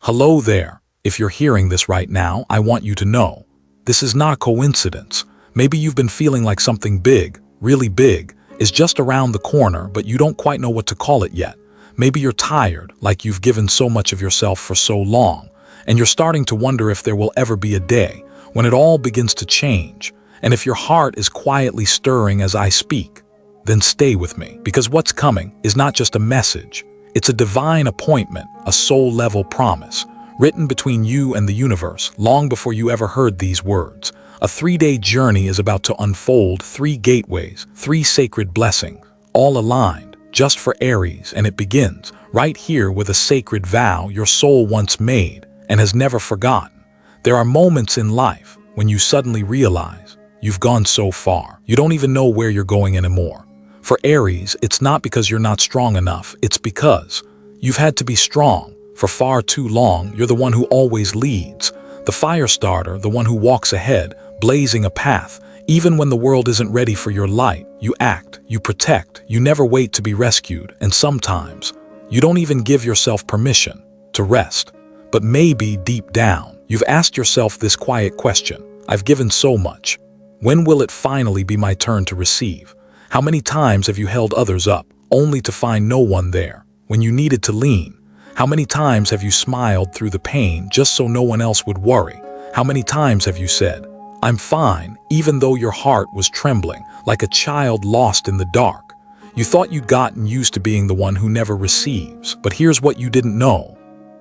Hello there. If you're hearing this right now, I want you to know, this is not a coincidence. Maybe you've been feeling like something big, really big, is just around the corner, but you don't quite know what to call it yet. Maybe you're tired, like you've given so much of yourself for so long, and you're starting to wonder if there will ever be a day when it all begins to change. And if your heart is quietly stirring as I speak, then stay with me, because what's coming is not just a message. It's a divine appointment, a soul-level promise, written between you and the universe long before you ever heard these words. A 3-day journey is about to unfold, 3 gateways, 3 sacred blessings, all aligned, just for Aries, and it begins right here with a sacred vow your soul once made and has never forgotten. There are moments in life when you suddenly realize you've gone so far, you don't even know where you're going anymore. For Aries, it's not because you're not strong enough, it's because you've had to be strong for far too long. You're the one who always leads, the fire starter, the one who walks ahead, blazing a path. Even when the world isn't ready for your light, you act, you protect, you never wait to be rescued, and sometimes you don't even give yourself permission to rest. But maybe deep down, you've asked yourself this quiet question: I've given so much. When will it finally be my turn to receive? How many times have you held others up, only to find no one there when you needed to lean? How many times have you smiled through the pain just so no one else would worry? How many times have you said, I'm fine, even though your heart was trembling, like a child lost in the dark? You thought you'd gotten used to being the one who never receives, but here's what you didn't know.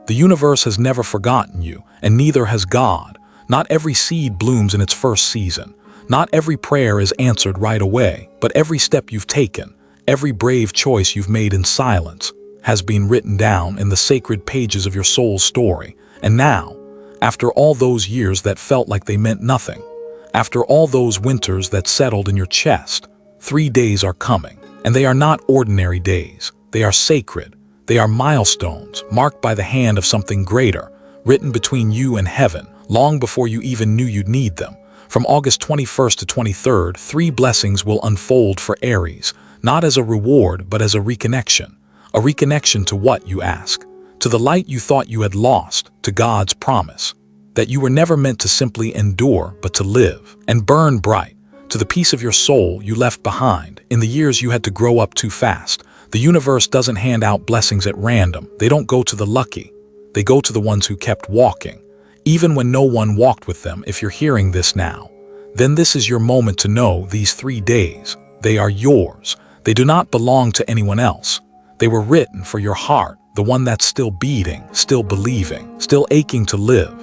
The universe has never forgotten you, and neither has God. Not every seed blooms in its first season. Not every prayer is answered right away, but every step you've taken, every brave choice you've made in silence, has been written down in the sacred pages of your soul's story. And now, after all those years that felt like they meant nothing, after all those winters that settled in your chest, 3 days are coming, and they are not ordinary days. They are sacred. They are milestones marked by the hand of something greater, written between you and heaven, long before you even knew you'd need them. From August 21st to 23rd, 3 blessings will unfold for Aries, not as a reward, but as a reconnection. A reconnection to what, you ask? To the light you thought you had lost, to God's promise that you were never meant to simply endure, but to live and burn bright, to the piece of your soul you left behind in the years you had to grow up too fast. The universe doesn't hand out blessings at random. They don't go to the lucky. They go to the ones who kept walking, even when no one walked with them. If you're hearing this now, then this is your moment to know these 3 days, they are yours. They do not belong to anyone else. They were written for your heart, the one that's still beating, still believing, still aching to live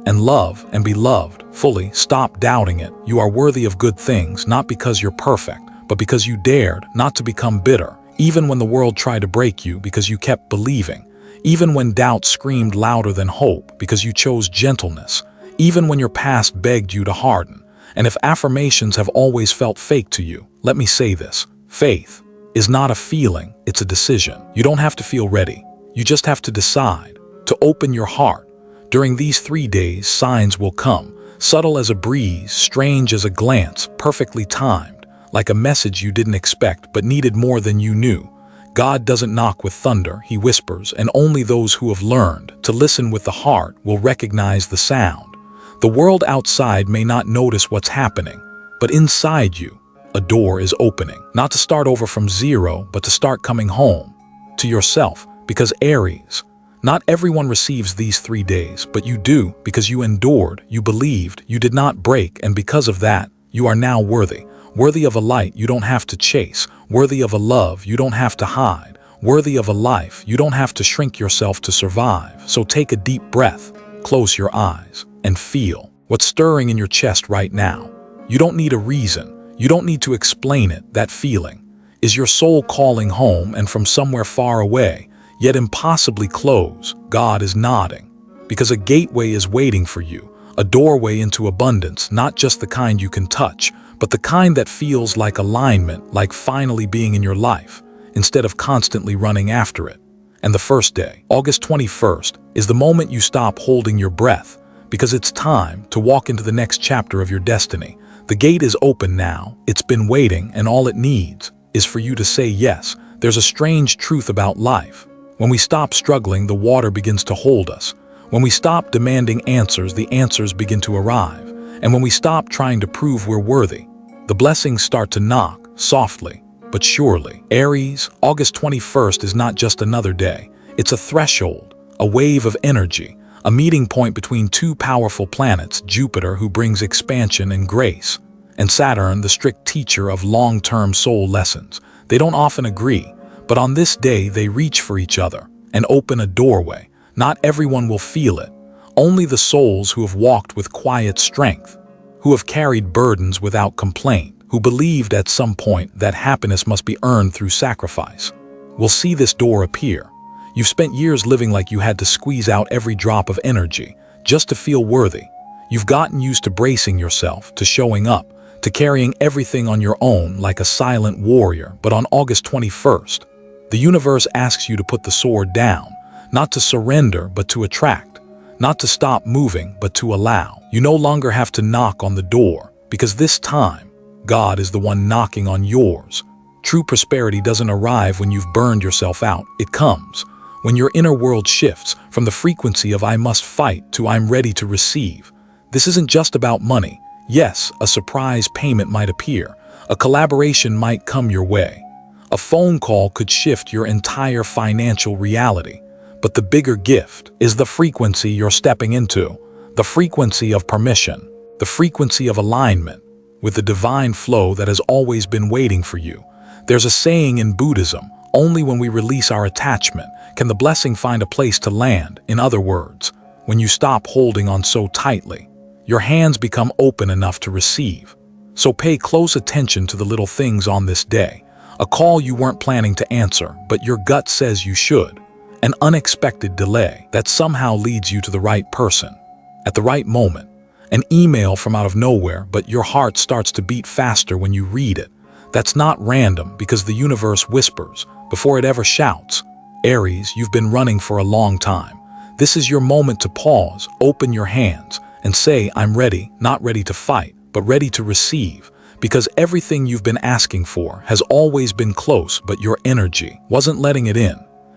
and love and be loved fully. Stop doubting it. You are worthy of good things, not because you're perfect, but because you dared not to become bitter, even when the world tried to break you, because you kept believing. Even when doubt screamed louder than hope, because you chose gentleness. Even when your past begged you to harden. And if affirmations have always felt fake to you, let me say this: faith is not a feeling, it's a decision. You don't have to feel ready. You just have to decide to open your heart. During these 3 days, signs will come, subtle as a breeze, strange as a glance, perfectly timed, like a message you didn't expect but needed more than you knew. God doesn't knock with thunder, he whispers, and only those who have learned to listen with the heart will recognize the sound. The world outside may not notice what's happening, but inside you, a door is opening. Not to start over from zero, but to start coming home to yourself. Because Aries, not everyone receives these 3 days, but you do, because you endured, you believed, you did not break, and because of that, you are now worthy. Worthy of a light you don't have to chase, worthy of a love you don't have to hide, worthy of a life you don't have to shrink yourself to survive. So take a deep breath, close your eyes, and feel what's stirring in your chest right now. You don't need a reason, you don't need to explain it. That feeling is your soul calling home, and from somewhere far away, yet impossibly close, God is nodding, because a gateway is waiting for you, a doorway into abundance, not just the kind you can touch, but the kind that feels like alignment, like finally being in your life, instead of constantly running after it. And the first day, August 21st, is the moment you stop holding your breath, because it's time to walk into the next chapter of your destiny. The gate is open now, it's been waiting, and all it needs is for you to say yes. There's a strange truth about life. When we stop struggling, the water begins to hold us. When we stop demanding answers, the answers begin to arrive. And when we stop trying to prove we're worthy, the blessings start to knock, softly but surely. Aries, August 21st is not just another day. It's a threshold, a wave of energy, a meeting point between two powerful planets, Jupiter, who brings expansion and grace, and Saturn, the strict teacher of long-term soul lessons. They don't often agree, but on this day they reach for each other and open a doorway. Not everyone will feel it. Only the souls who have walked with quiet strength, who have carried burdens without complaint, who believed at some point that happiness must be earned through sacrifice, will see this door appear. You've spent years living like you had to squeeze out every drop of energy just to feel worthy. You've gotten used to bracing yourself, to showing up, to carrying everything on your own like a silent warrior. But on August 21st, the universe asks you to put the sword down, not to surrender, but to attract, not to stop moving, but to allow. You no longer have to knock on the door, because this time, God is the one knocking on yours. True prosperity doesn't arrive when you've burned yourself out. It comes when your inner world shifts from the frequency of "I must fight" to "I'm ready to receive." This isn't just about money. Yes, a surprise payment might appear. A collaboration might come your way. A phone call could shift your entire financial reality. But the bigger gift is the frequency you're stepping into, the frequency of permission, the frequency of alignment with the divine flow that has always been waiting for you. There's a saying in Buddhism, only when we release our attachment can the blessing find a place to land. In other words, when you stop holding on so tightly, your hands become open enough to receive. So pay close attention to the little things on this day. A call you weren't planning to answer, but your gut says you should. An unexpected delay that somehow leads you to the right person at the right moment. An email from out of nowhere, but your heart starts to beat faster when you read it. That's not random, because the universe whispers before it ever shouts. Aries, you've been running for a long time. This is your moment to pause, open your hands, and say, "I'm ready," not ready to fight, but ready to receive. Because everything you've been asking for has always been close, but your energy wasn't letting it in.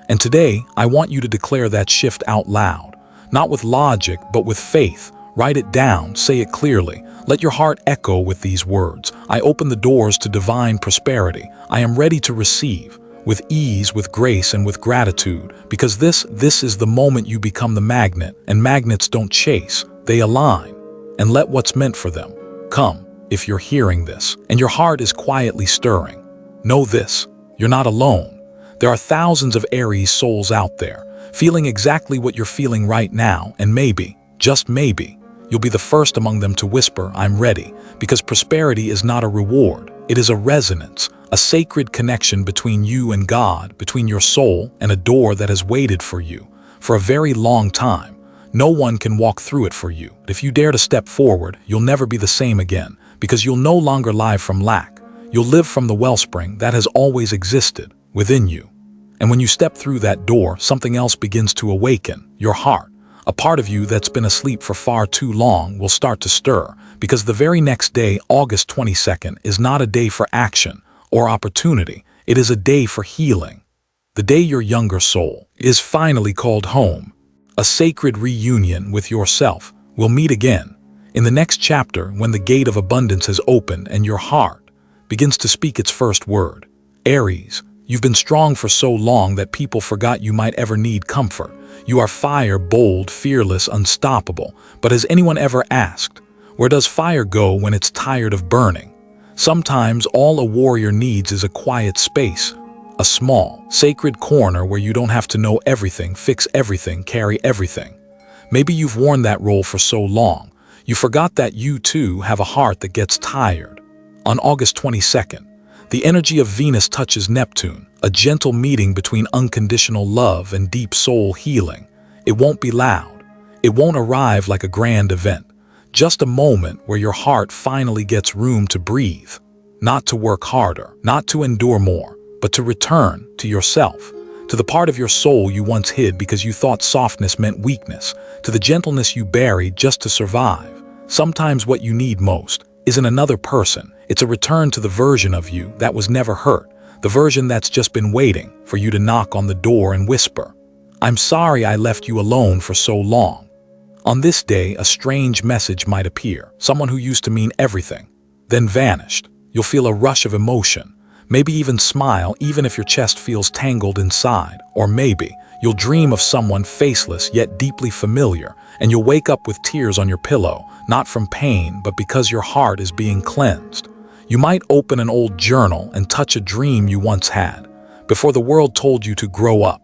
And today, I want you to declare that shift out loud. Not with logic, but with faith. Write it down, say it clearly. Let your heart echo with these words. I open the doors to divine prosperity. I am ready to receive, with ease, with grace, and with gratitude. Because this is the moment you become the magnet, and magnets don't chase, they align. And let what's meant for them come. If you're hearing this, and your heart is quietly stirring, know this, you're not alone. There are thousands of Aries souls out there, feeling exactly what you're feeling right now, and maybe, just maybe, you'll be the first among them to whisper, "I'm ready," because prosperity is not a reward. It is a resonance, a sacred connection between you and God, between your soul and a door that has waited for you for a very long time. No one can walk through it for you. If you dare to step forward, you'll never be the same again, because you'll no longer live from lack. You'll live from the wellspring that has always existed within you. And when you step through that door, something else begins to awaken. Your heart, a part of you that's been asleep for far too long, will start to stir, because the very next day, August 22nd, is not a day for action or opportunity. It is a day for healing. The day your younger soul is finally called home. A sacred reunion with yourself. Will meet again in the next chapter, when the gate of abundance has opened and your heart begins to speak its first word. Aries, you've been strong for so long that people forgot you might ever need comfort. You are fire, bold, fearless, unstoppable. But has anyone ever asked, where does fire go when it's tired of burning? Sometimes all a warrior needs is a quiet space, a small, sacred corner where you don't have to know everything, fix everything, carry everything. Maybe you've worn that role for so long, you forgot that you too have a heart that gets tired. On August 22nd, the energy of Venus touches Neptune, a gentle meeting between unconditional love and deep soul healing. It won't be loud. It won't arrive like a grand event. Just a moment where your heart finally gets room to breathe. Not to work harder, not to endure more, but to return to yourself. To the part of your soul you once hid because you thought softness meant weakness. To the gentleness you buried just to survive. Sometimes what you need most isn't another person. It's a return to the version of you that was never hurt. The version that's just been waiting for you to knock on the door and whisper, "I'm sorry I left you alone for so long." On this day, a strange message might appear, someone who used to mean everything, then vanished. You'll feel a rush of emotion, maybe even smile even if your chest feels tangled inside, or maybe you'll dream of someone faceless yet deeply familiar, and you'll wake up with tears on your pillow, not from pain, but because your heart is being cleansed. You might open an old journal and touch a dream you once had, before the world told you to grow up.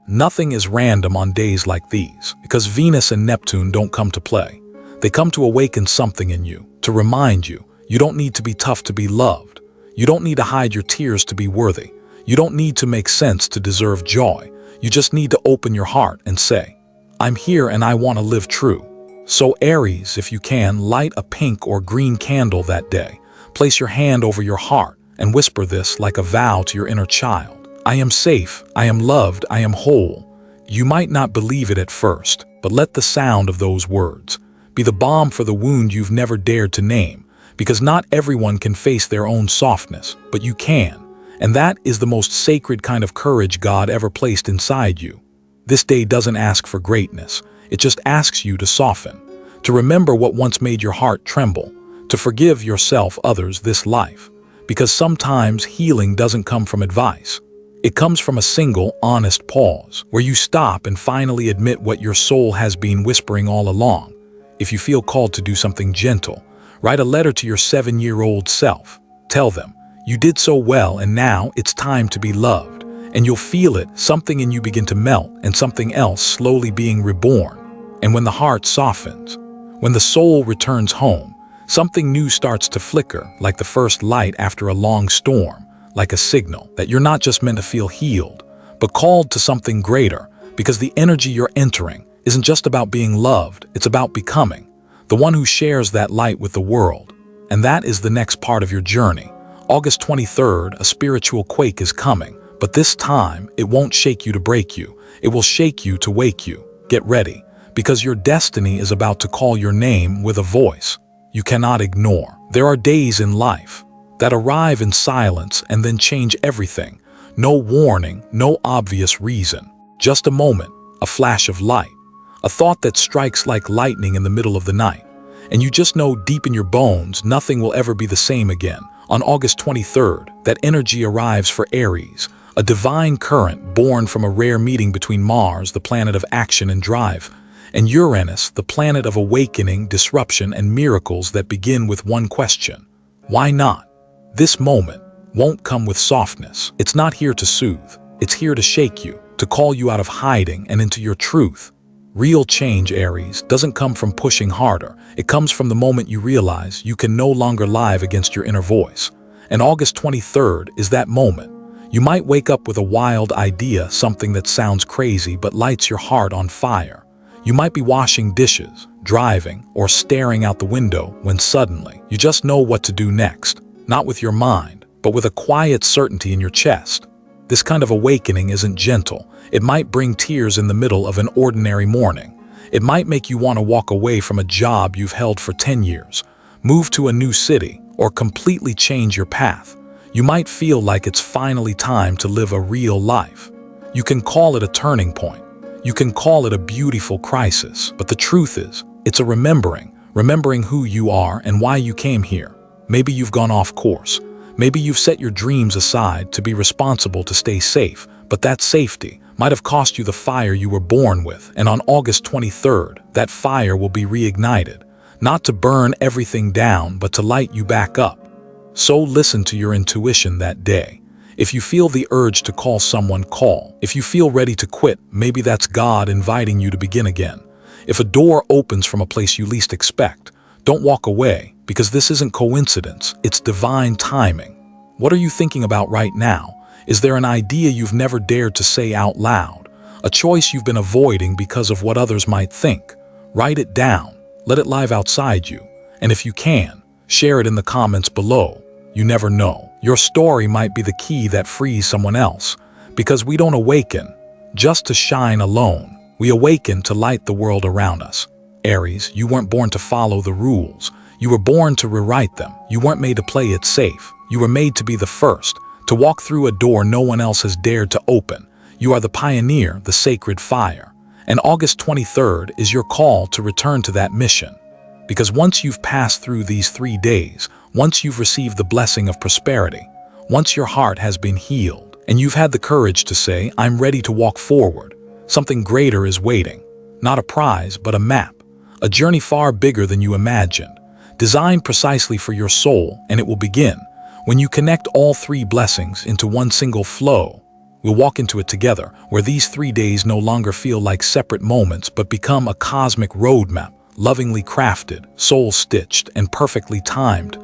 Nothing is random on days like these, because Venus and Neptune don't come to play. They come to awaken something in you, to remind you, you don't need to be tough to be loved. You don't need to hide your tears to be worthy. You don't need to make sense to deserve joy. You just need to open your heart and say, I'm here and I want to live true. So Aries, if you can, light a pink or green candle that day. Place your hand over your heart and whisper this like a vow to your inner child. I am safe, I am loved, I am whole. You might not believe it at first, but let the sound of those words be the balm for the wound you've never dared to name, because not everyone can face their own softness, but you can. And that is the most sacred kind of courage God ever placed inside you. This day doesn't ask for greatness, it just asks you to soften, to remember what once made your heart tremble, to forgive yourself, others, this life. Because sometimes healing doesn't come from advice. It comes from a single, honest pause, where you stop and finally admit what your soul has been whispering all along. If you feel called to do something gentle, write a letter to your 7-year-old self. Tell them, you did so well and now it's time to be loved. And you'll feel it, something in you begin to melt and something else slowly being reborn. And when the heart softens, when the soul returns home, something new starts to flicker, like the first light after a long storm. Like a signal that you're not just meant to feel healed, but called to something greater, because the energy you're entering isn't just about being loved, it's about becoming the one who shares that light with the world. And that is the next part of your journey. August 23rd, a spiritual quake is coming, but this time it won't shake you to break you, it will shake you to wake you. Get ready, because your destiny is about to call your name with a voice you cannot ignore. There are days in life that arrive in silence and then change everything. No warning, no obvious reason. Just a moment, a flash of light, a thought that strikes like lightning in the middle of the night. And you just know deep in your bones nothing will ever be the same again. On August 23rd, that energy arrives for Aries, a divine current born from a rare meeting between Mars, the planet of action and drive, and Uranus, the planet of awakening, disruption, and miracles that begin with one question: why not? This moment won't come with softness. It's not here to soothe. It's here to shake you, to call you out of hiding and into your truth. Real change, Aries, doesn't come from pushing harder. It comes from the moment you realize you can no longer lie against your inner voice. And August 23rd is that moment. You might wake up with a wild idea, something that sounds crazy but lights your heart on fire. You might be washing dishes, driving, or staring out the window when suddenly you just know what to do next. Not with your mind, but with a quiet certainty in your chest. This kind of awakening isn't gentle. It might bring tears in the middle of an ordinary morning. It might make you want to walk away from a job you've held for 10 years, move to a new city, or completely change your path. You might feel like it's finally time to live a real life. You can call it a turning point. You can call it a beautiful crisis. But the truth is, it's a remembering who you are and why you came here. Maybe you've gone off course. Maybe you've set your dreams aside to be responsible to stay safe, but that safety might have cost you the fire you were born with. And on August 23rd, that fire will be reignited, not to burn everything down, but to light you back up. So listen to your intuition that day. If you feel the urge to call someone, call. If you feel ready to quit, maybe that's God inviting you to begin again. If a door opens from a place you least expect, don't walk away, because this isn't coincidence, it's divine timing. What are you thinking about right now? Is there an idea you've never dared to say out loud? A choice you've been avoiding because of what others might think? Write it down. Let it live outside you. And if you can, share it in the comments below. You never know. Your story might be the key that frees someone else. Because we don't awaken just to shine alone. We awaken to light the world around us. Aries, you weren't born to follow the rules. You were born to rewrite them. You weren't made to play it safe. You were made to be the first, to walk through a door no one else has dared to open. You are the pioneer, the sacred fire. And August 23rd is your call to return to that mission. Because once you've passed through these 3 days, once you've received the blessing of prosperity, once your heart has been healed, and you've had the courage to say, I'm ready to walk forward, something greater is waiting. Not a prize, but a map. A journey far bigger than you imagined, designed precisely for your soul, and it will begin when you connect all 3 blessings into one single flow. We'll walk into it together, where these 3 days no longer feel like separate moments but become a cosmic roadmap, lovingly crafted, soul-stitched, and perfectly timed,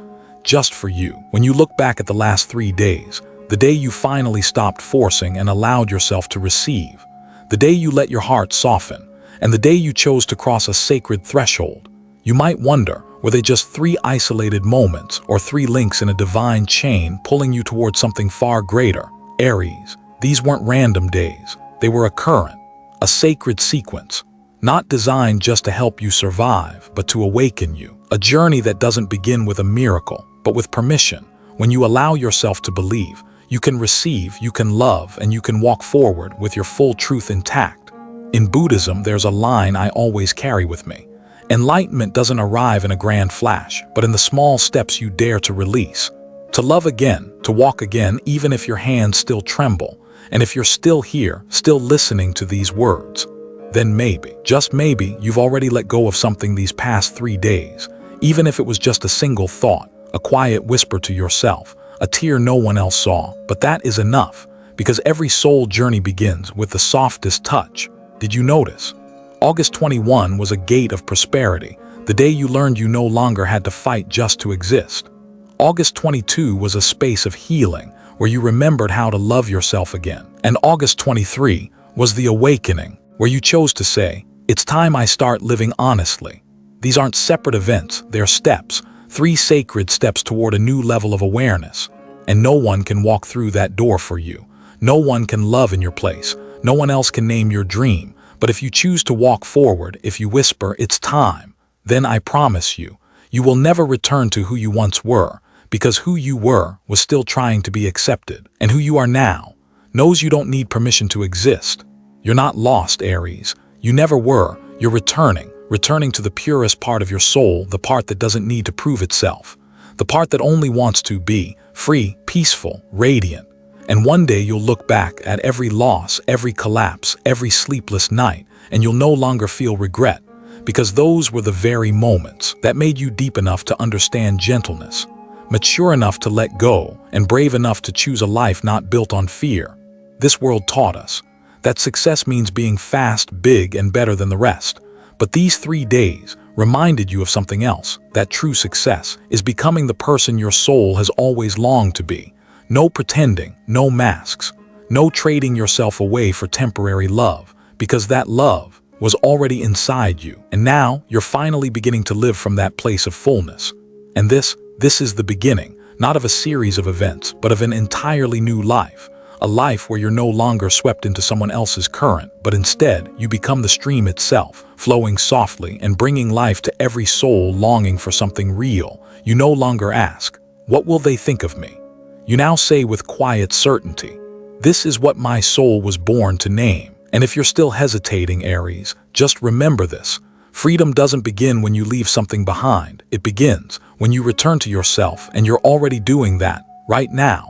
just for you. When you look back at the last 3 days, the day you finally stopped forcing and allowed yourself to receive, the day you let your heart soften, and the day you chose to cross a sacred threshold, you might wonder, were they just 3 isolated moments or 3 links in a divine chain pulling you towards something far greater? Aries, these weren't random days. They were a current, a sacred sequence, not designed just to help you survive, but to awaken you. A journey that doesn't begin with a miracle, but with permission. When you allow yourself to believe, you can receive, you can love, and you can walk forward with your full truth intact. In Buddhism, there's a line I always carry with me. Enlightenment doesn't arrive in a grand flash, but in the small steps you dare to release. To love again, to walk again, even if your hands still tremble, and if you're still here, still listening to these words, then maybe, just maybe, you've already let go of something these past 3 days, even if it was just a single thought, a quiet whisper to yourself, a tear no one else saw. But that is enough, because every soul journey begins with the softest touch. Did you notice? August 21 was a gate of prosperity, the day you learned you no longer had to fight just to exist. August 22 was a space of healing, where you remembered how to love yourself again. And August 23 was the awakening, where you chose to say, it's time I start living honestly. These aren't separate events, they're steps, 3 sacred steps toward a new level of awareness. And no one can walk through that door for you. No one can love in your place. No one else can name your dream. But if you choose to walk forward, if you whisper, it's time, then I promise you, you will never return to who you once were, because who you were was still trying to be accepted, and who you are now knows you don't need permission to exist. You're not lost, Aries. You never were. You're returning to the purest part of your soul, the part that doesn't need to prove itself, the part that only wants to be free, peaceful, radiant. And one day you'll look back at every loss, every collapse, every sleepless night, and you'll no longer feel regret, because those were the very moments that made you deep enough to understand gentleness, mature enough to let go, and brave enough to choose a life not built on fear. This world taught us that success means being fast, big, and better than the rest. But these 3 days reminded you of something else, that true success is becoming the person your soul has always longed to be. No pretending, no masks, no trading yourself away for temporary love, because that love was already inside you, and now you're finally beginning to live from that place of fullness. And this is the beginning, not of a series of events, but of an entirely new life. A life where you're no longer swept into someone else's current, but instead you become the stream itself, flowing softly and bringing life to every soul longing for something real. You no longer ask, what will they think of me? You now say with quiet certainty, this is what my soul was born to name. And if you're still hesitating, Aries, just remember this. Freedom doesn't begin when you leave something behind. It begins when you return to yourself, and you're already doing that right now.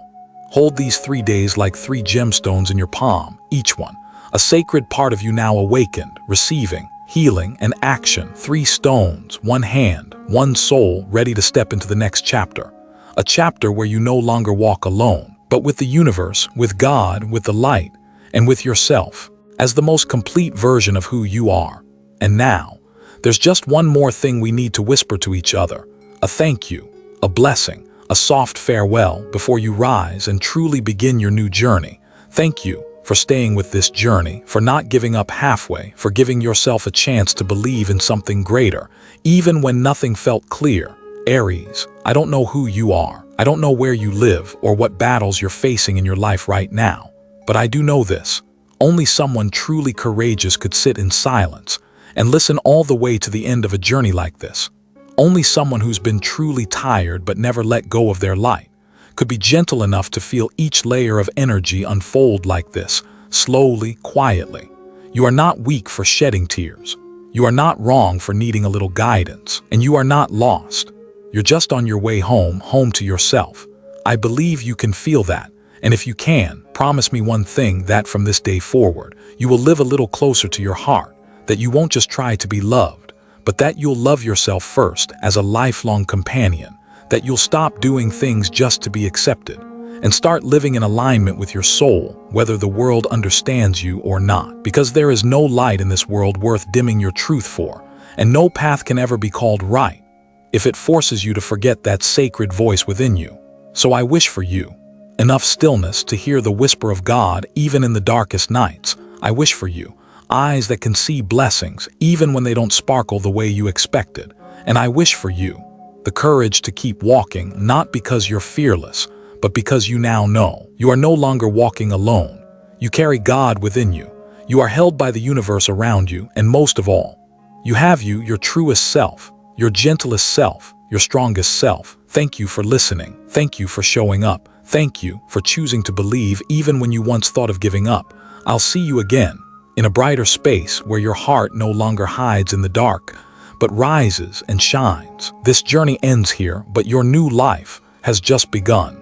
Hold these 3 days like 3 gemstones in your palm, each one a sacred part of you now awakened, receiving, healing, and action. 3 stones, 1 hand, 1 soul ready to step into the next chapter. A chapter where you no longer walk alone, but with the universe, with God, with the light, and with yourself, as the most complete version of who you are. And now, there's just one more thing we need to whisper to each other. A thank you, a blessing, a soft farewell before you rise and truly begin your new journey. Thank you for staying with this journey, for not giving up halfway, for giving yourself a chance to believe in something greater, even when nothing felt clear. Aries, I don't know who you are. I don't know where you live or what battles you're facing in your life right now. But I do know this. Only someone truly courageous could sit in silence and listen all the way to the end of a journey like this. Only someone who's been truly tired but never let go of their light could be gentle enough to feel each layer of energy unfold like this, slowly, quietly. You are not weak for shedding tears. You are not wrong for needing a little guidance, and you are not lost. You're just on your way home to yourself. I believe you can feel that, and if you can, promise me one thing, that from this day forward, you will live a little closer to your heart, that you won't just try to be loved, but that you'll love yourself first as a lifelong companion, that you'll stop doing things just to be accepted, and start living in alignment with your soul, whether the world understands you or not. Because there is no light in this world worth dimming your truth for, and no path can ever be called right if it forces you to forget that sacred voice within you. So I wish for you enough stillness to hear the whisper of God even in the darkest nights. I wish for you eyes that can see blessings even when they don't sparkle the way you expected. And I wish for you the courage to keep walking, not because you're fearless, but because you now know you are no longer walking alone. You carry God within you. You are held by the universe around you, and most of all, you have your truest self, your gentlest self, your strongest self. Thank you for listening. Thank you for showing up. Thank you for choosing to believe even when you once thought of giving up. I'll see you again in a brighter space where your heart no longer hides in the dark, but rises and shines. This journey ends here, but your new life has just begun.